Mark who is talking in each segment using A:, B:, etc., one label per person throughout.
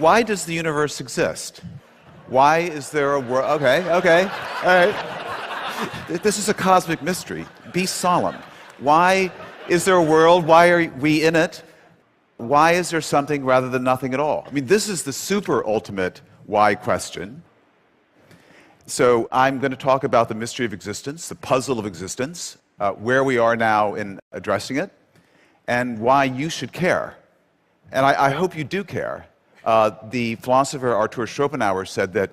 A: Why does the universe exist? Why is there a world? Okay, all right. This is a cosmic mystery. Be solemn. Why is there a world? Why are we in it? Why is there something rather than nothing at all? I mean, this is the super ultimate why question. So I'm going to talk about the mystery of existence, the puzzle of existence, where we are now in addressing it, and why you should care. And I hope you do care. The philosopher Arthur Schopenhauer said that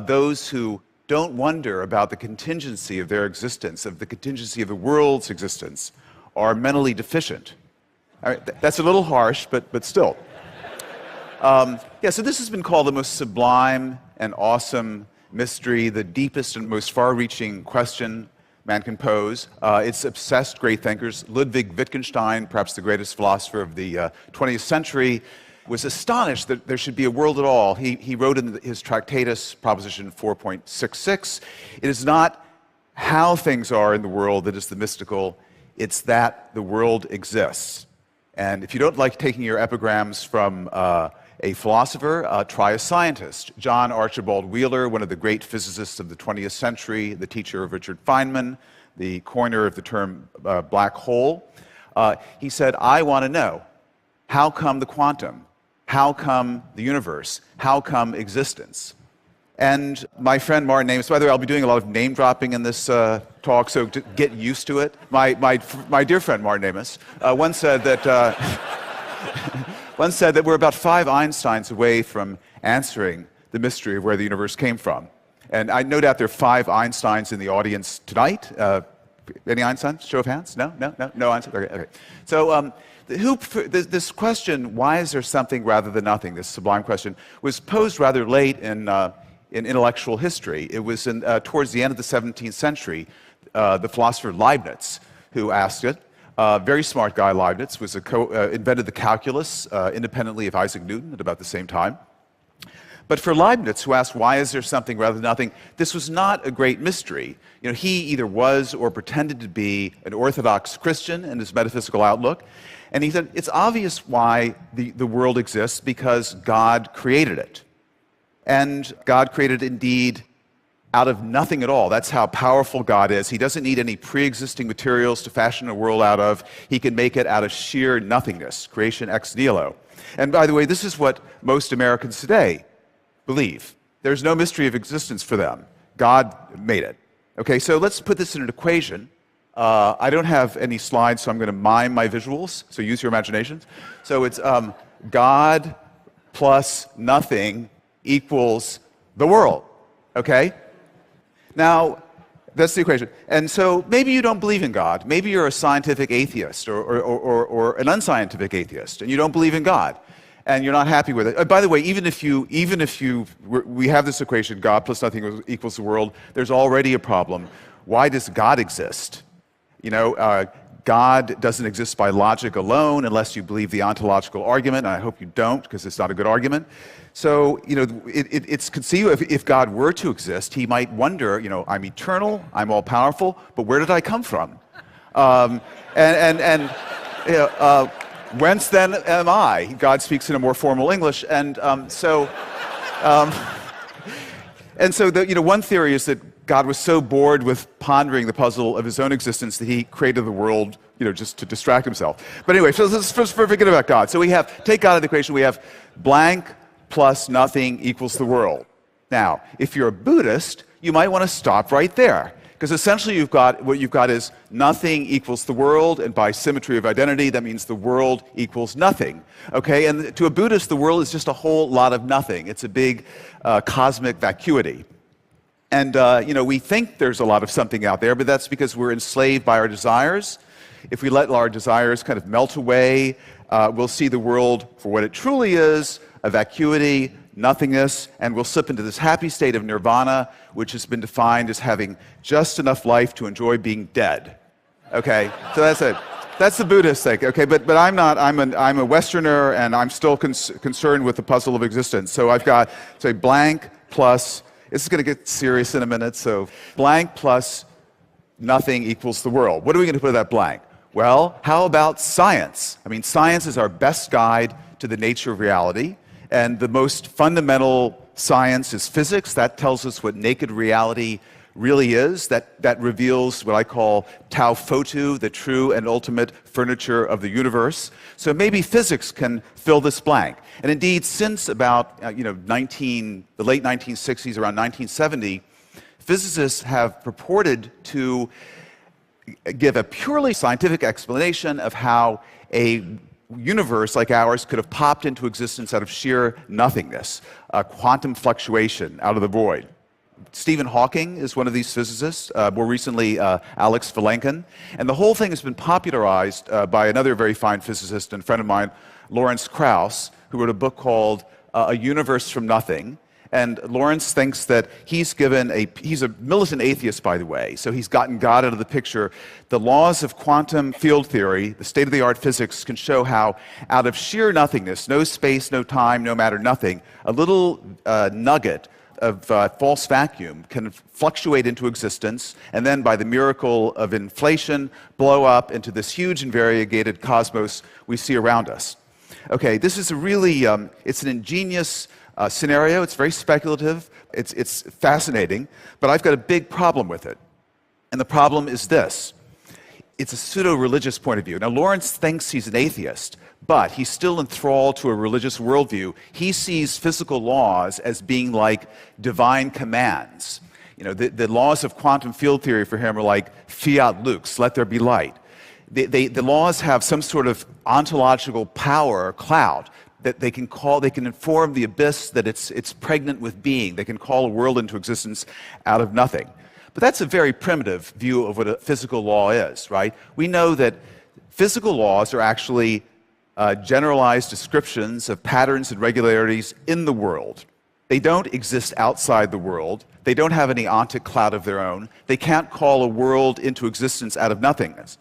A: those who don't wonder about the contingency of their existence, of the contingency of the world's existence, are mentally deficient. All right, that's a little harsh, but still. So this has been called the most sublime and awesome mystery, the deepest and most far-reaching question man can pose. It's obsessed great thinkers. Ludwig Wittgenstein, perhaps the greatest philosopher of the 20th century, was astonished that there should be a world at all. He wrote in his Tractatus, Proposition 4.66, it is not how things are in the world that is the mystical, it's that the world exists. And if you don't like taking your epigrams from a philosopher, try a scientist. John Archibald Wheeler, one of the great physicists of the 20th century, the teacher of Richard Feynman, the coiner of the term black hole, he said, I want to know, how come the quantum? How come the universe? How come existence? And my friend Martin Amis, by the way, I'll be doing a lot of name dropping in this talk, so to get used to it. My dear friend Martin Amis once said that we're about 5 Einsteins away from answering the mystery of where the universe came from. And I no doubt there are 5 Einsteins in the audience tonight. Any Einsteins? Show of hands? No Einstein? Okay. So this question, why is there something rather than nothing, this sublime question, was posed rather late in intellectual history. It was towards the end of the 17th century, the philosopher Leibniz who asked it. Very smart guy, Leibniz, was invented the calculus independently of Isaac Newton at about the same time. But for Leibniz, who asked, why is there something rather than nothing, this was not a great mystery. You know, he either was or pretended to be an Orthodox Christian in his metaphysical outlook. And he said, it's obvious why the world exists, because God created it. And God created indeed out of nothing at all. That's how powerful God is. He doesn't need any pre-existing materials to fashion a world out of. He can make it out of sheer nothingness, creation ex nihilo. And by the way, this is what most Americans today believe. There's no mystery of existence for them. God made it. Okay, so let's put this in an equation. I don't have any slides, so I'm going to mime my visuals, so use your imaginations. So it's God plus nothing equals the world, okay? Now, that's the equation. And so maybe you don't believe in God. Maybe you're a scientific atheist or an unscientific atheist, and you don't believe in God, and you're not happy with it. By the way, even if we have this equation, God plus nothing equals the world, there's already a problem. Why does God exist? You know, God doesn't exist by logic alone unless you believe the ontological argument, and I hope you don't, because it's not a good argument. So, you know, it's conceivable if God were to exist, he might wonder, you know, I'm eternal, I'm all-powerful, but where did I come from? Whence then am I? God speaks in a more formal English, and so one theory is that God was so bored with pondering the puzzle of his own existence that he created the world, you know, just to distract himself. But anyway, so let's first forget about God. So we have, take God out of the equation, we have blank plus nothing equals the world. Now, if you're a Buddhist, you might want to stop right there, because essentially what you've got is nothing equals the world, and by symmetry of identity, that means the world equals nothing. Okay, and to a Buddhist, the world is just a whole lot of nothing. It's a big cosmic vacuity. And, we think there's a lot of something out there, but that's because we're enslaved by our desires. If we let our desires kind of melt away, we'll see the world for what it truly is, a vacuity, nothingness, and we'll slip into this happy state of nirvana, which has been defined as having just enough life to enjoy being dead. Okay, so that's it. That's the Buddhist thing, okay? But I'm not. I'm a Westerner, and I'm still concerned with the puzzle of existence. So I've got, say, blank plus. This is going to get serious in a minute. So blank plus nothing equals the world. What are we going to put in that blank? Well, how about science? I mean, science is our best guide to the nature of reality. And the most fundamental science is physics. That tells us what naked reality really is. That reveals what I call tau photu, the true and ultimate furniture of the universe. So maybe physics can fill this blank. And indeed, since about the late 1960s, around 1970, physicists have purported to give a purely scientific explanation of how a universe like ours could have popped into existence out of sheer nothingness, a quantum fluctuation out of the void. Stephen Hawking is one of these physicists, more recently Alex Vilenkin. And the whole thing has been popularized by another very fine physicist and friend of mine, Lawrence Krauss, who wrote a book called A Universe from Nothing. And Lawrence thinks that he's a militant atheist, by the way, so he's gotten God out of the picture. The laws of quantum field theory, the state-of-the-art physics, can show how out of sheer nothingness, no space, no time, no matter, nothing, a little nugget of false vacuum can fluctuate into existence, and then by the miracle of inflation, blow up into this huge and variegated cosmos we see around us. Okay, this is a really, it's an ingenious scenario. It's very speculative. It's fascinating, but I've got a big problem with it. And the problem is this. It's a pseudo-religious point of view. Now, Lawrence thinks he's an atheist, but he's still enthralled to a religious worldview. He sees physical laws as being like divine commands. You know, the laws of quantum field theory for him are like fiat lux, let there be light. The laws have some sort of ontological power or clout that they can inform the abyss that it's pregnant with being. They can call a world into existence out of nothing. But that's a very primitive view of what a physical law is, right? We know that physical laws are actually generalized descriptions of patterns and regularities in the world. They don't exist outside the world. They don't have any ontic cloud of their own. They can't call a world into existence out of nothingness.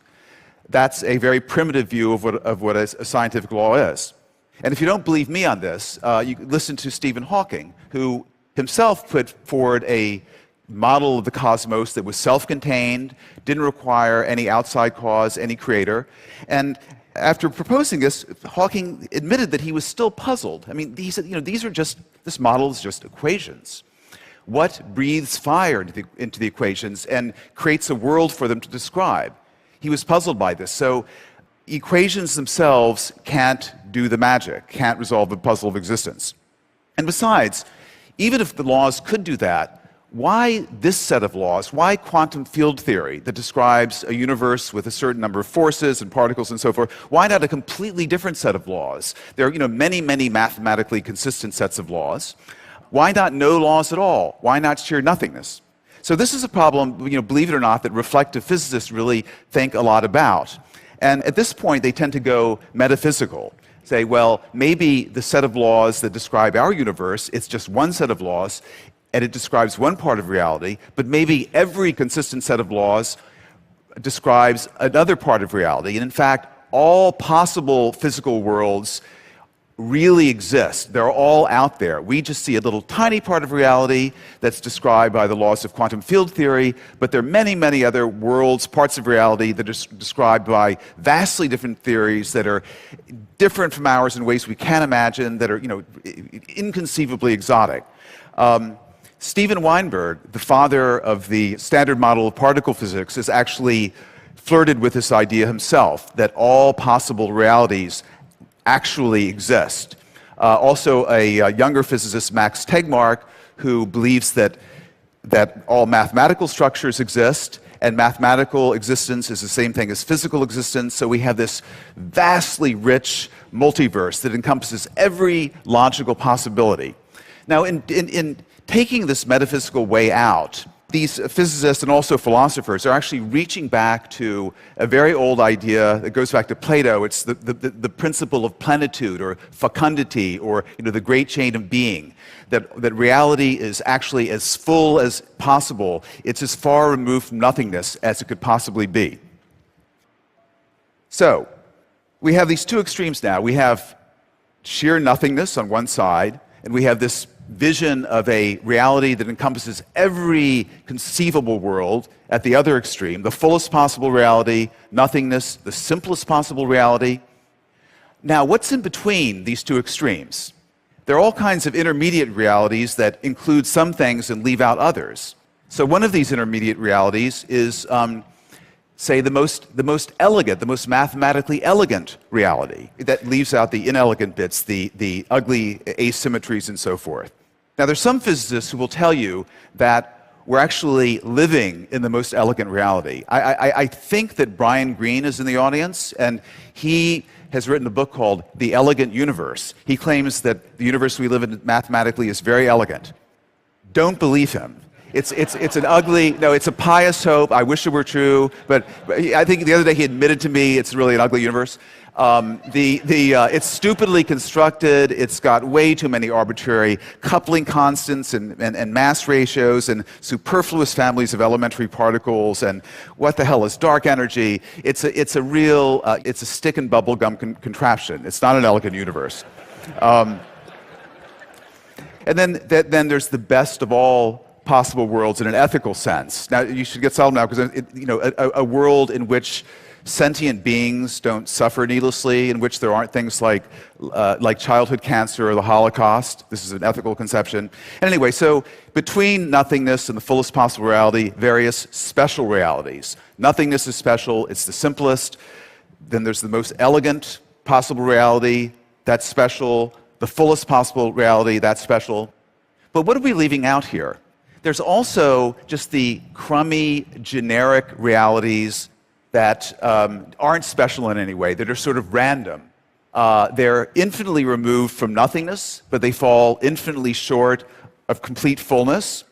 A: That's a very primitive view of what a scientific law is. And if you don't believe me on this, you listen to Stephen Hawking, who himself put forward a model of the cosmos that was self-contained, didn't require any outside cause, any creator. And after proposing this, Hawking admitted that he was still puzzled. I mean, he said, this model is just equations. What breathes fire into the equations and creates a world for them to describe? He was puzzled by this. So equations themselves can't do the magic, can't resolve the puzzle of existence. And besides, even if the laws could do that, why this set of laws? Why quantum field theory that describes a universe with a certain number of forces and particles and so forth? Why not a completely different set of laws? There are many, many mathematically consistent sets of laws. Why not no laws at all? Why not sheer nothingness? So this is a problem, believe it or not, that reflective physicists really think a lot about. And at this point, they tend to go metaphysical. Say, well, maybe the set of laws that describe our universe, it's just one set of laws, and it describes one part of reality, but maybe every consistent set of laws describes another part of reality. And in fact, all possible physical worlds really exist. They're all out there. We just see a little tiny part of reality that's described by the laws of quantum field theory, but there are many, many other worlds, parts of reality that are described by vastly different theories that are different from ours in ways we can't imagine, that are, inconceivably exotic. Steven Weinberg, the father of the standard model of particle physics, has actually flirted with this idea himself, that all possible realities actually exist. Also, a younger physicist, Max Tegmark, who believes that all mathematical structures exist, and mathematical existence is the same thing as physical existence, so we have this vastly rich multiverse that encompasses every logical possibility. Now, in taking this metaphysical way out, these physicists and also philosophers are actually reaching back to a very old idea that goes back to Plato. It's the principle of plenitude or fecundity, or the great chain of being, that reality is actually as full as possible. It's as far removed from nothingness as it could possibly be. So we have these two extremes now. We have sheer nothingness on one side, and we have this vision of a reality that encompasses every conceivable world at the other extreme, the fullest possible reality, nothingness, the simplest possible reality. Now, what's in between these two extremes? there are all kinds of intermediate realities that include some things and leave out others. So one of these intermediate realities is, say, the most elegant, the most mathematically elegant reality that leaves out the inelegant bits, the ugly asymmetries and so forth. Now, there's some physicists who will tell you that we're actually living in the most elegant reality. I think that Brian Greene is in the audience, and he has written a book called The Elegant Universe. He claims that the universe we live in mathematically is very elegant. Don't believe him. It's an ugly, no, it's a pious hope. I wish it were true, but I think the other day he admitted to me it's really an ugly universe. It's stupidly constructed. It's got way too many arbitrary coupling constants and mass ratios and superfluous families of elementary particles. And what the hell is dark energy? It's a real, it's a stick and bubble gum contraption. It's not an elegant universe. And then there's the best of all possible worlds in an ethical sense. Now, you should get settled now, because a world in which sentient beings don't suffer needlessly, in which there aren't things like childhood cancer or the Holocaust. This is an ethical conception. And anyway, so between nothingness and the fullest possible reality, various special realities. Nothingness is special, it's the simplest. Then there's the most elegant possible reality, that's special. The fullest possible reality, that's special. But what are we leaving out here? There's also just the crummy, generic realities that aren't special in any way, that are sort of random. They're infinitely removed from nothingness, but they fall infinitely short of complete fullness.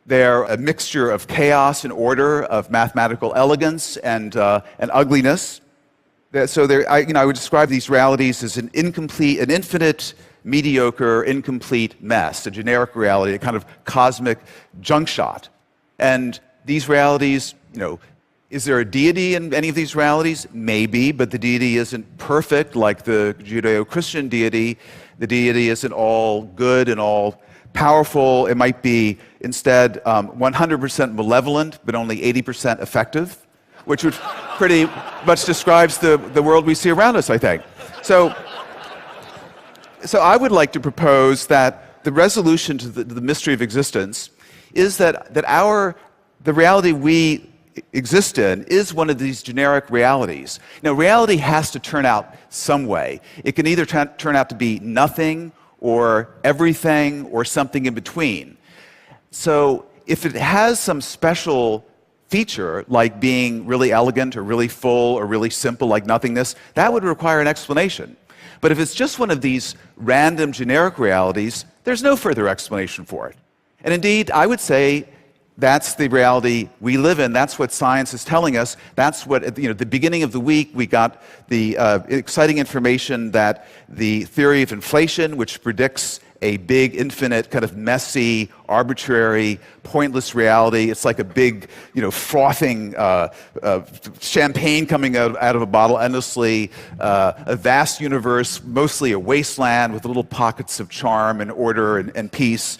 A: They're a mixture of chaos and order, of mathematical elegance and ugliness. So I would describe these realities as an infinite, mediocre, incomplete mess, a generic reality, a kind of cosmic junk shot. And these realities, is there a deity in any of these realities? Maybe, but the deity isn't perfect like the Judeo-Christian deity. The deity isn't all good and all powerful. It might be instead 100% malevolent, but only 80% effective, which would pretty much describes the world we see around us, I think. So I would like to propose that the resolution to the mystery of existence is that the reality we exist in is one of these generic realities. Now, reality has to turn out some way. It can either turn out to be nothing or everything or something in between. So if it has some special feature, like being really elegant or really full or really simple, like nothingness, that would require an explanation. But if it's just one of these random generic realities, there's no further explanation for it. And indeed, I would say that's the reality we live in. That's what science is telling us. That's what, at the beginning of the week, we got the exciting information that the theory of inflation, which predicts a big, infinite, kind of messy, arbitrary, pointless reality. It's like a big, frothing champagne coming out of a bottle endlessly, a vast universe, mostly a wasteland with little pockets of charm and order and peace.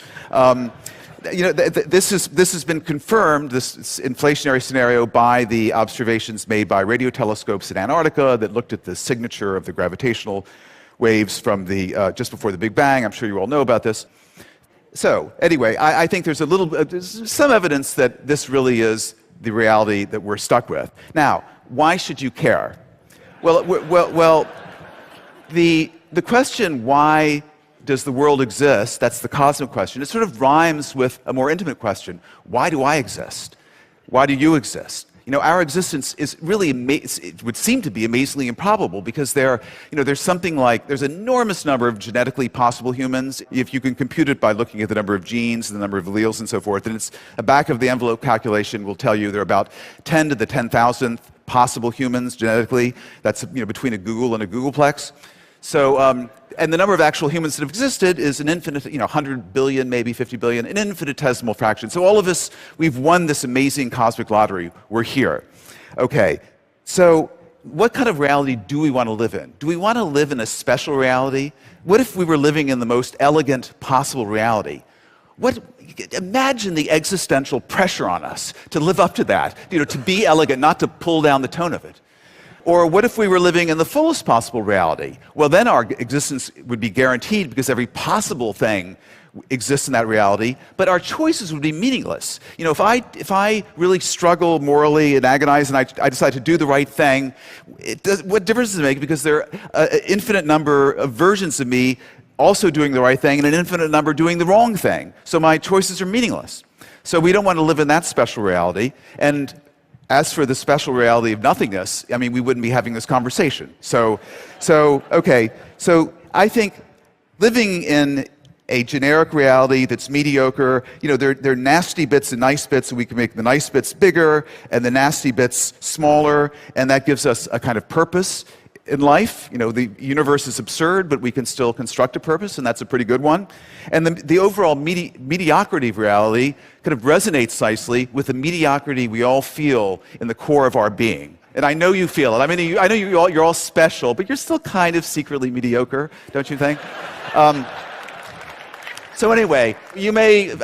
A: This has been confirmed, this inflationary scenario, by the observations made by radio telescopes in Antarctica that looked at the signature of the gravitational waves from just before the Big Bang. I'm sure you all know about this. So anyway, I think there's some evidence that this really is the reality that we're stuck with. Now, why should you care? Well, the question, why does the world exist? That's the cosmic question. It sort of rhymes with a more intimate question. Why do I exist? Why do you exist? Our existence is really, it would seem to be amazingly improbable, because there's an enormous number of genetically possible humans, if you can compute it by looking at the number of genes and the number of alleles and so forth. And it's a back of the envelope calculation will tell you there are about 10 to the 10,000th possible humans genetically. That's between a Google and a Googleplex. So, and the number of actual humans that have existed is an infinite, 100 billion, maybe 50 billion, an infinitesimal fraction. So all of us, we've won this amazing cosmic lottery. We're here. Okay, so what kind of reality do we want to live in? Do we want to live in a special reality? What if we were living in the most elegant possible reality? Imagine the existential pressure on us to live up to that, to be elegant, not to pull down the tone of it. Or what if we were living in the fullest possible reality? Well, then our existence would be guaranteed because every possible thing exists in that reality, but our choices would be meaningless. You know, if I really struggle morally and agonize and I decide to do the right thing, what difference does it make? Because there are an infinite number of versions of me also doing the right thing and an infinite number doing the wrong thing. So my choices are meaningless. So we don't want to live in that special reality. And as for the special reality of nothingness, I mean, we wouldn't be having this conversation. So I think living in a generic reality that's mediocre, you know, there are nasty bits and nice bits, and we can make the nice bits bigger and the nasty bits smaller, and that gives us a kind of purpose in life. You know, the universe is absurd, but we can still construct a purpose, and that's a pretty good one. And the overall mediocrity of reality kind of resonates nicely with the mediocrity we all feel in the core of our being. And I know you feel it. I mean, I know you're all special, but you're still kind of secretly mediocre, don't you think? So anyway, you may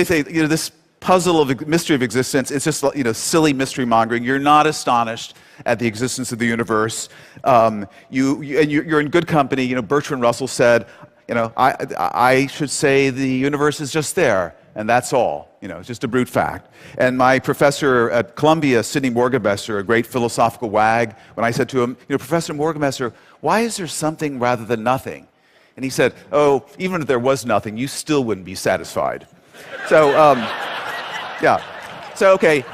A: say, you know, this puzzle of mystery of existence, it's just, you know, silly mystery mongering. You're not astonished at the existence of the universe. You're in good company. You know, Bertrand Russell said, you know, I should say the universe is just there, and that's all. You know, it's just a brute fact. And my professor at Columbia, Sidney Morgenbesser, a great philosophical wag, when I said to him, you know, Professor Morgenbesser, why is there something rather than nothing? And he said, oh, even if there was nothing, you still wouldn't be satisfied. So, yeah. So, okay.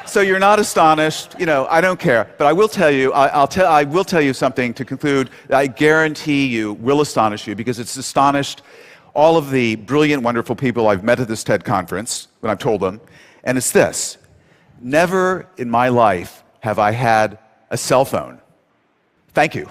A: So you're not astonished. You know, I don't care. But I will tell you, I will tell you something to conclude that I guarantee you will astonish you, because it's astonished all of the brilliant, wonderful people I've met at this TED conference when I've told them. And it's this: never in my life have I had a cell phone. Thank you.